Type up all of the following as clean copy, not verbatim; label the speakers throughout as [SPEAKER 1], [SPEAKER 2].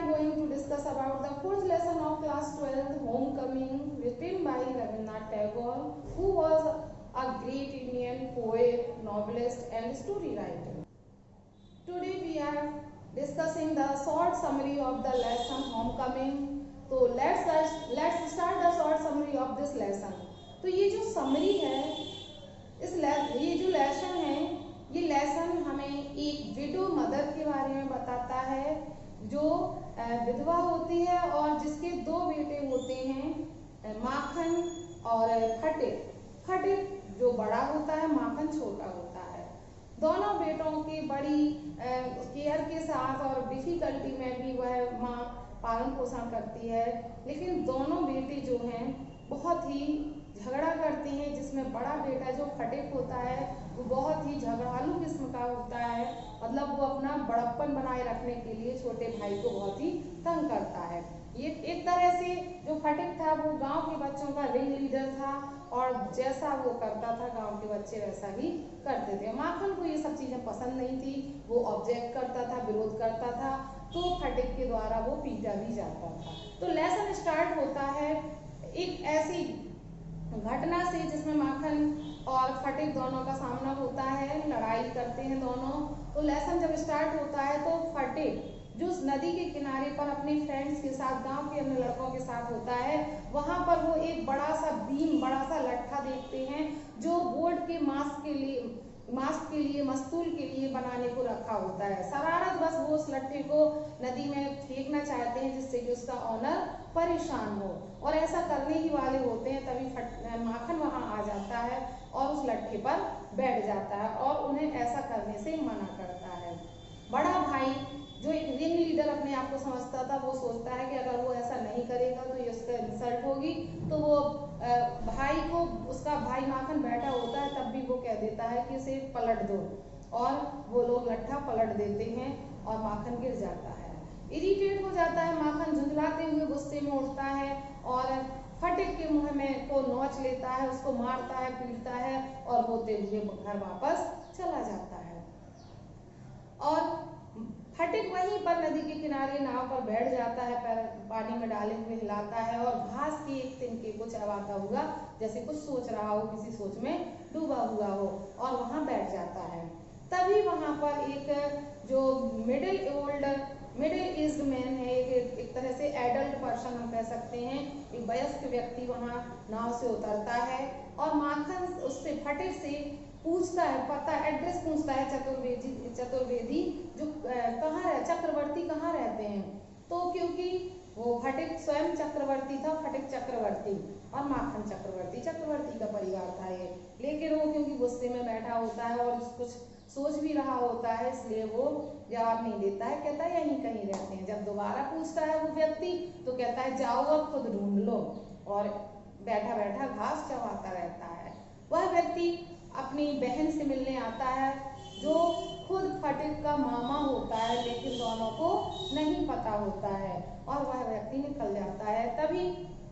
[SPEAKER 1] am going to discuss about the fourth lesson of class 12, Homecoming, written by Rabindranath Tagore, who was a great Indian poet, novelist and story writer. Today we are discussing the short summary of the lesson Homecoming. तो let's start the short summary of this lesson. तो ये जो summary है, ये जो lesson है, ये lesson हमें एक विडो मदर के बारे में बताता है जो विधवा होती है और जिसके दो बेटे होते हैं, माखन और फटिक। फटिक जो बड़ा होता है, माखन छोटा होता है। दोनों बेटों की बड़ी केयर के साथ और डिफिकल्टी में भी वह माँ पालन पोषण करती है, लेकिन दोनों बेटे जो हैं बहुत ही झगड़ा करते हैं, जिसमें बड़ा बेटा जो फटिक होता है वो बहुत ही झगड़ालू किस्म का होता है। मतलब वो अपना बड़प्पन बनाए रखने के लिए छोटे भाई को बहुत ही तंग करता है। ये एक तरह से जो फटिक था वो गांव के बच्चों का रिंग लीडर था और जैसा वो करता था गांव के बच्चे वैसा ही करते थे। माखन को ये सब चीजें पसंद नहीं थी, वो ऑब्जेक्ट करता था, विरोध करता था, तो फटिक के द्वारा वो पीटा भी जाता था। तो लेसन स्टार्ट होता है एक ऐसी घटना से जिसमें माखन और फटिक दोनों का सामना होता है, लड़ाई करते हैं दोनों। तो लेसन जब स्टार्ट होता है तो फटिक जो उस नदी के किनारे पर अपने फ्रेंड्स के साथ, गांव के अन्य लड़कों के साथ होता है, वहां पर वो एक बड़ा सा बीम, बड़ा सा लट्ठा देखते हैं जो बोर्ड के मास्क के लिए मस्तूल के लिए बनाने को रखा होता है। शरारत बस वो उस लट्ठे को नदी में फेंकना चाहते हैं जिससे कि उसका ऑनर परेशान हो, और ऐसा करने ही वाले होते हैं तभी माखन वहां आ जाता है और उस लट्ठे पर बैठ जाता है और उन्हें ऐसा करने से मना करता है। बड़ा भाई जो एक रिंग लीडर अपने आप को समझता था, वो सोचता है कि अगर वो ऐसा नहीं करेगा तो ये उसका इंसल्ट होगी, तो वो भाई को, उसका भाई माखन बैठा होता है तब भी वो कह देता है कि इसे पलट दो, और वो लोग लट्ठा पलट देते हैं और माखन गिर जाता है। इरिटेट हो जाता है माखन, झुंझलाते हुए गुस्से में उठता है और फटिक के मुंह में को नोच लेता है, उसको मारता है, पीटता है और रोते हुए घर वापस चला जाता है। और फटिक वहीं पर नदी के किनारे नाव पर बैठ जाता है, पैर पानी में डाले हुए हिलाता है और घास के एक तिनके को चबाता हुआ जैसे कुछ सोच रहा हो, किसी सोच में डूबा हुआ हो, और वहां बैठ जाता है। तभी वहां पर एक जो मिडिल एज्ड मैन है, एक तरह से एडल्ट पर्सन हम कह सकते हैं, एक वयस्क व्यक्ति वहां नाव से उतरता है और माखन उससे, फटिक से पूछता है, पता एड्रेस पूछता है, चतुर्वेदी जो चक्रवर्ती कहाँ रहते हैं। तो क्योंकि वो फटिक स्वयं चक्रवर्ती था, फटिक चक्रवर्ती और माखन चक्रवर्ती का परिवार था ये, लेकिन वो क्योंकि गुस्से में बैठा होता है और कुछ सोच भी रहा होता है, इसलिए वो जवाब नहीं देता है, कहता है यहीं कहीं रहते हैं। जब दोबारा पूछता है वो व्यक्ति तो कहता है जाओ और खुद ढूंढ लो, और बैठा बैठा घास चबाता रहता है। वह व्यक्ति अपनी बहन से मिलने आता है जो खुद फटिक का मामा होता है, लेकिन दोनों को नहीं पता होता है, और वह व्यक्ति निकल जाता है। तभी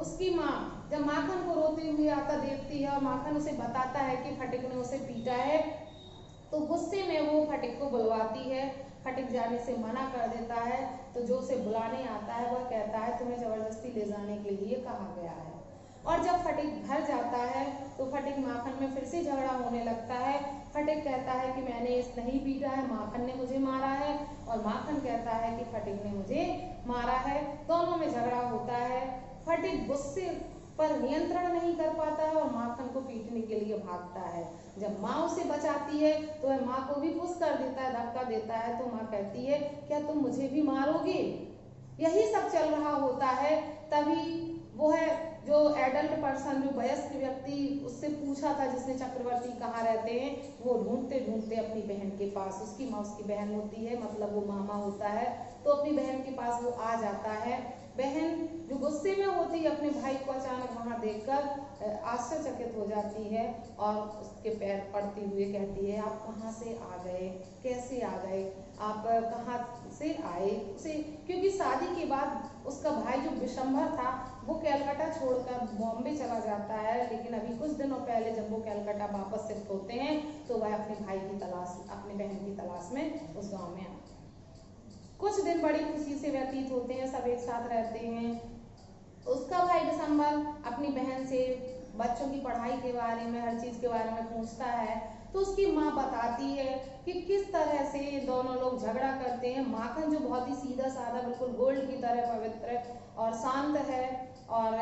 [SPEAKER 1] उसकी माँ जब माखन को रोते हुए आता देखती है और माखन उसे बताता है कि फटिक ने उसे पीटा है, तो गुस्से में वो फटिक को बुलवाती है। फटिक जाने से मना कर देता है, तो जो उसे बुलाने आता है वह कहता है तुम्हें जबरदस्ती ले जाने के लिए कहा गया है। और जब फटिक घर जाता है तो फटिक माखन में फिर से झगड़ा होने लगता है। फटिक कहता है कि मैंने इस नहीं पीटा है, माखन ने मुझे मारा है, और माखन कहता है कि फटिक ने मुझे मारा है। दोनों में झगड़ा होता है। फटिक गुस्से पर नियंत्रण नहीं कर पाता है और माखन को पीटने के लिए भागता है। जब माँ उसे बचाती है तो वह माँ को भी पुश कर देता है, धक्का देता है, तो माँ कहती है क्या तुम मुझे भी मारोगे। यही सब चल रहा होता है। तभी वो है जो एडल्ट पर्सन, जो वयस्क व्यक्ति उससे पूछा था जिसने चक्रवर्ती कहाँ रहते हैं, वो ढूंढते ढूंढते अपनी बहन के पास, उसकी माँ उसकी बहन होती है, मतलब वो मामा होता है, तो अपनी बहन के पास वो आ जाता है। बहन जो गुस्से में होती है अपने भाई को अचानक वहां देखकर आश्चर्यचकित हो जाती है और उसके पैर पड़ते हुए कहती है आप कहाँ से आ गए, कैसे आ गए, आप कहाँ से आए। उसे क्योंकि शादी के बाद उसका भाई जो विशंभर था वो कलकत्ता छोड़कर बॉम्बे चला जाता है, लेकिन अभी कुछ दिनों पहले जब वो कलकत्ता वापस शिफ्ट होते हैं तो वह अपने भाई की तलाश, अपने बहन की तलाश में उस गांव में आता है। कुछ दिन बड़ी खुशी से व्यतीत होते हैं, सब एक साथ रहते हैं। उसका भाई दिसंबर अपनी बहन से बच्चों की पढ़ाई के बारे में, हर चीज़ के बारे में पूछता है, तो उसकी माँ बताती है कि किस तरह से दोनों लोग झगड़ा करते हैं। माखन जो बहुत ही सीधा साधा, बिल्कुल गोल्ड की तरह पवित्र और शांत है, और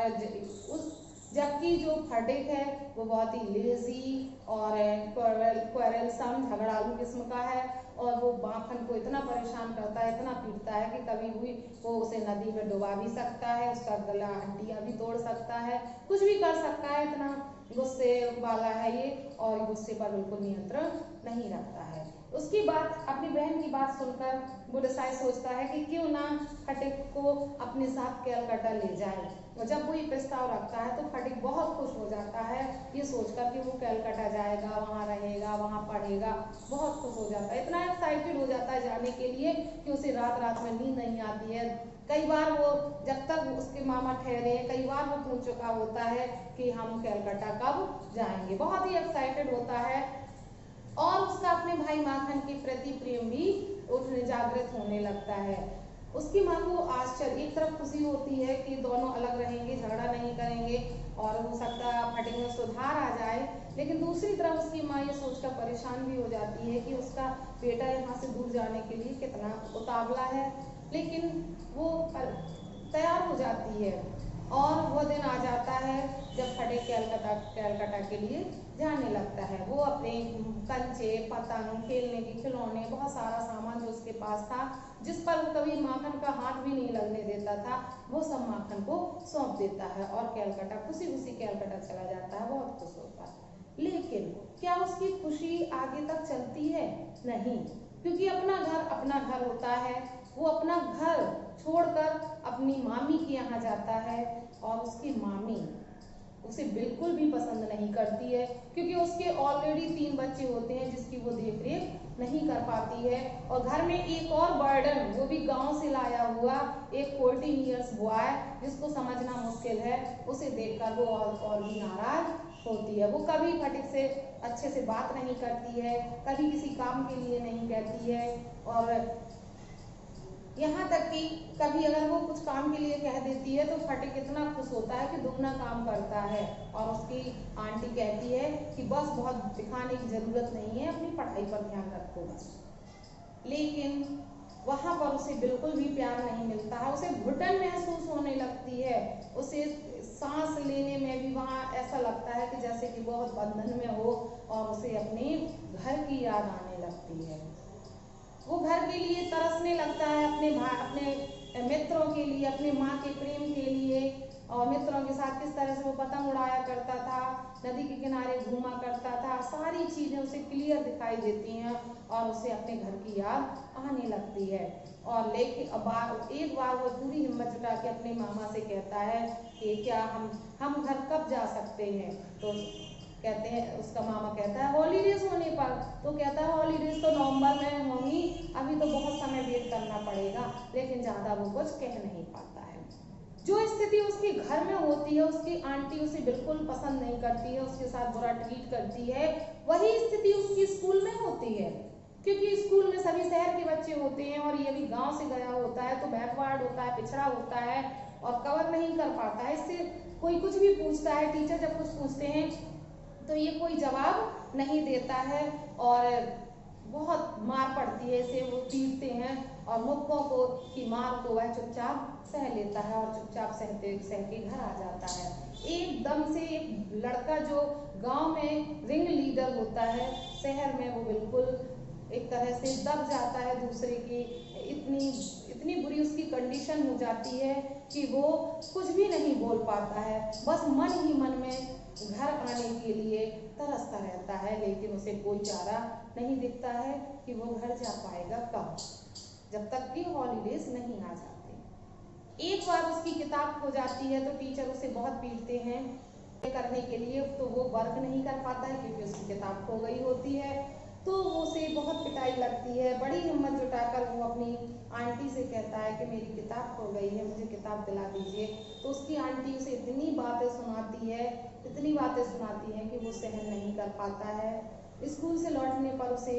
[SPEAKER 1] जबकि जो फटिक है वो बहुत ही लेजी और क्वेरलसम, झगड़ालू किस्म का है, और वो माखन को इतना परेशान करता है, इतना पीटता है कि कभी भी वो उसे नदी में डुबा भी सकता है, उसका गला हड्डियाँ भी तोड़ सकता है, कुछ भी कर सकता है, इतना गुस्से वाला है ये, और गुस्से पर बिल्कुल नियंत्रण नहीं रखता है। उसकी बात, अपनी बहन की बात सुनकर बुडसाई सोचता है कि क्यों ना फटिक को अपने साथ कैलकाटा ले जाए, और जब वो ये प्रस्ताव रखता है तो फटिक बहुत खुश हो जाता है ये सोचकर कि वो कैलकाटा जाएगा, वहाँ रहेगा, वहाँ पढ़ेगा, बहुत खुश हो जाता है, इतना एक्साइटेड हो जाता है जाने के लिए कि उसे रात रात में नींद नहीं आती है। कई बार वो, जब तक उसके मामा ठहरे, कई बार वो पूछ चुका होता है कि हम कैलकाटा कब जाएंगे, बहुत ही एक्साइटेड होता है। और उसका अपने भाई माखन के प्रति प्रेम भी उठने जागृत होने लगता है। उसकी माँ को आश्चर्य, एक तरफ खुशी होती है कि दोनों अलग रहेंगे, झगड़ा नहीं करेंगे और हो सकता है फटिक में सुधार आ जाए, लेकिन दूसरी तरफ उसकी माँ ये सोचकर परेशान भी हो जाती है कि उसका बेटा यहाँ से दूर जाने के लिए कितना उतावला है, लेकिन वो तैयार हो जाती है। और वो दिन आ जाता है जब फटिक कैलकाटा के लिए जाने लगता है। वो अपने कंचे, पतंग, खेलने के खिलौने, बहुत सारा सामान जो उसके पास था, जिस पर वो कभी माखन का हाथ भी नहीं लगने देता था, वो सब माखन को सौंप देता है और कैलकाटा खुशी खुशी कैलकाटा चला जाता है, बहुत खुश होता है। लेकिन क्या उसकी खुशी आगे तक चलती है? नहीं, क्योंकि अपना घर होता है। वो अपना घर छोड़कर अपनी मामी के यहाँ जाता है, और उसकी मामी उसे बिल्कुल भी पसंद नहीं करती है, क्योंकि उसके ऑलरेडी 3 बच्चे होते हैं जिसकी वो देख रेख नहीं कर पाती है, और घर में एक और बर्डन, वो भी गांव से लाया हुआ एक 14 इयर्स बॉय, जिसको समझना मुश्किल है, उसे देखकर वो और भी नाराज होती है। वो कभी फटिक से अच्छे से बात नहीं करती है, कभी किसी काम के लिए नहीं कहती है, और यहाँ तक कि कभी अगर वो कुछ काम के लिए कह देती है तो फटिक इतना खुश होता है कि दुगना काम करता है, और उसकी आंटी कहती है कि बस बहुत दिखाने की जरूरत नहीं है, अपनी पढ़ाई पर ध्यान रखो बस। लेकिन वहाँ पर उसे बिल्कुल भी प्यार नहीं मिलता है, उसे घुटन महसूस होने लगती है, उसे सांस लेने में भी वहाँ ऐसा लगता है कि जैसे कि बहुत बंधन में हो, और उसे अपने घर की याद आने लगती है। वो घर के लिए तरसने लगता है, अपने मित्रों के लिए, अपने माँ के प्रेम के लिए, और मित्रों के साथ किस तरह से वो पतंग उड़ाया करता था, नदी के किनारे घूमा करता था, सारी चीजें उसे क्लियर दिखाई देती हैं, और उसे अपने घर की याद आने लगती है। और लेकिन एक बार वो पूरी हिम्मत जुटा के अपने मामा से कहता है कि क्या हम घर कब जा सकते हैं? तो कहते हैं, उसका मामा कहता है हॉलीडेज होने पर। तो कहता है हॉलीडेज तो नवंबर में होंगी, अभी तो बहुत समय वेट करना पड़ेगा, लेकिन ज्यादा वो कुछ कह नहीं पाता है। जो स्थिति उसके घर में होती है, उसकी आंटी उसे बिल्कुल पसंद नहीं करती है, उसके साथ बुरा ट्रीट करती है, वही स्थिति उसकी स्कूल में होती है, क्योंकि स्कूल में सभी शहर के बच्चे होते हैं, और ये भी गांव से गया होता है, तो बैकवर्ड होता है, पिछड़ा होता है, और कवर नहीं कर पाता है। इससे कोई कुछ भी पूछता है, टीचर जब कुछ पूछते हैं तो ये कोई जवाब नहीं देता है, और बहुत मार पड़ती है इसे, वो पीटते हैं, और मुक्कों को की मार को वह चुपचाप सह लेता है, और चुपचाप सह के घर आ जाता है। एकदम से एक लड़का जो गांव में रिंग लीडर होता है, शहर में वो बिल्कुल एक तरह से दब जाता है दूसरे की, इतनी बुरी उसकी कंडीशन हो जाती है कि वो कुछ भी नहीं बोल पाता है, बस मन ही मन में घर आने के लिए तरसता रहता है, लेकिन उसे कोई चारा नहीं दिखता है कि वो घर जा पाएगा कब, जब तक कि हॉलीडेज नहीं आ जाते। एक बार उसकी किताब खो जाती है तो टीचर उसे बहुत पीटते हैं करने के लिए, तो वो वर्क नहीं कर पाता है क्योंकि उसकी किताब खो गई होती है, तो उसे बहुत पिटाई लगती है। बड़ी हिम्मत जुटाकर वो अपनी आंटी से कहता है कि मेरी किताब खो गई है, मुझे किताब दिला दीजिए। तो उसकी आंटी उसे इतनी बातें सुनाती है कि वो सहन नहीं कर पाता है। स्कूल से लौटने पर उसे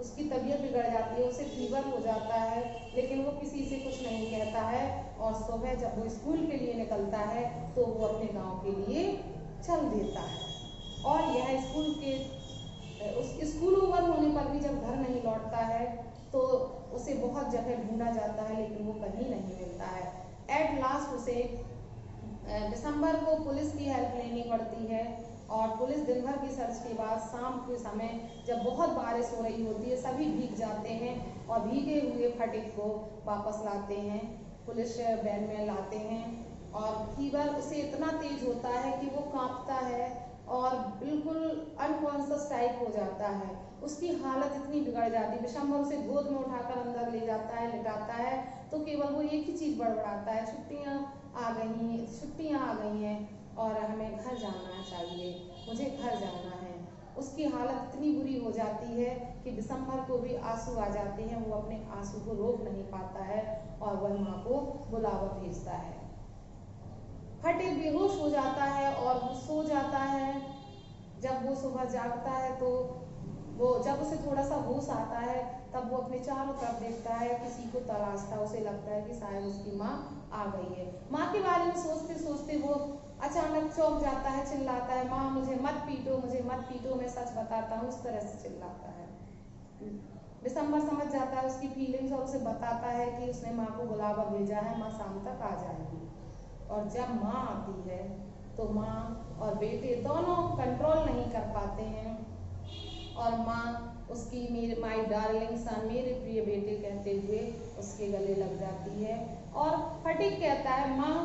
[SPEAKER 1] उसकी तबीयत बिगड़ जाती है, उसे फीवर हो जाता है, लेकिन वो किसी से कुछ नहीं कहता है और सुबह जब वो स्कूल के लिए निकलता है तो वो अपने गांव के लिए चल देता है। और यह स्कूल ओवर होने पर भी जब घर नहीं लौटता है तो उसे बहुत जगह ढूंढा जाता है, लेकिन वो कहीं नहीं मिलता है। एट लास्ट उसे दिसंबर को पुलिस की हेल्प लेनी पड़ती है और पुलिस दिन भर की सर्च के बाद शाम के समय जब बहुत बारिश हो रही होती है, सभी भीग जाते हैं और भीगे हुए फटिक को वापस लाते हैं, पुलिस वैन में लाते हैं। और फीवर उसे इतना तेज होता है कि वो कांपता है और बिल्कुल अनकॉन्शियस टाइप हो जाता है। उसकी हालत इतनी बिगड़ जाती है, विशंबर उसे गोद में उठाकर अंदर ले जाता है, लिटाता है, तो केवल वो एक ही चीज बड़बड़ाता है, छुट्टियां आ गई हैं और हमें घर जाना चाहिए, मुझे घर जाना है। उसकी हालत इतनी बुरी हो जाती है कि दिसंबर को भी आंसू आ जाते हैं, वो अपने आंसू को रोक नहीं पाता है और वह माँ को बुलावा भेजता है। फटिक बेहोश हो जाता है और वो सो जाता है। जब वो सुबह जागता है तो वो जब उसे थोड़ा सा होश आता है तब वो अपने चारों तरफ देखता है, किसी को तलाशता, उसे लगता है कि शायद उसकी माँ आ गई है। माँ के बारे में सोचते सोचते वो अचानक चौंक जाता है, चिल्लाता है, माँ मुझे मत पीटो, मुझे मत पीटो, मैं सच बताता हूँ, इस तरह से चिल्लाता है। दिसंबर समझ जाता है उसकी फीलिंग्स और उसे बताता है कि उसने माँ को बुलावा भेजा है, माँ शाम तक आ जाएगी। और जब माँ आती है तो माँ और बेटे दोनों कंट्रोल नहीं कर पाते हैं और माँ उसकी मेरे माय डार्लिंग सन, मेरे प्रिय बेटे कहते हुए उसके गले लग जाती है। और फटिक कहता है, माँ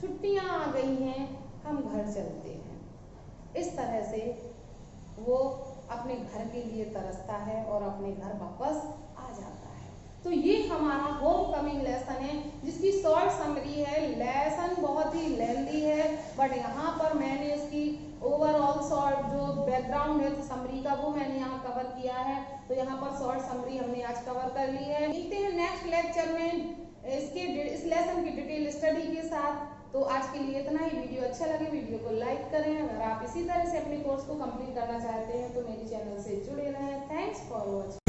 [SPEAKER 1] छुट्टियां आ गई हैं, हम घर चलते हैं। इस तरह से वो अपने घर के लिए तरसता है और अपने घर वापस आ जाता है। तो ये हमारा होम कमिंग लेसन है, जिसकी शॉर्ट समरी है। लेसन बहुत ही लेंथी है, बट यहाँ पर मैंने इसकी ओवरऑल शॉर्ट जो बैकग्राउंड है समरी का, वो मैंने यहाँ कवर किया है। तो यहाँ पर शॉर्ट समरी हमने आज कवर कर ली है। मिलते हैं नेक्स्ट लेक्चर में इस लेसन की डिटेल स्टडी के साथ। तो आज के लिए इतना ही। वीडियो अच्छा लगे वीडियो को लाइक करें। अगर आप इसी तरह से अपने कोर्स को कंप्लीट करना चाहते हैं तो मेरे चैनल से जुड़े रहें। Thanks for watching.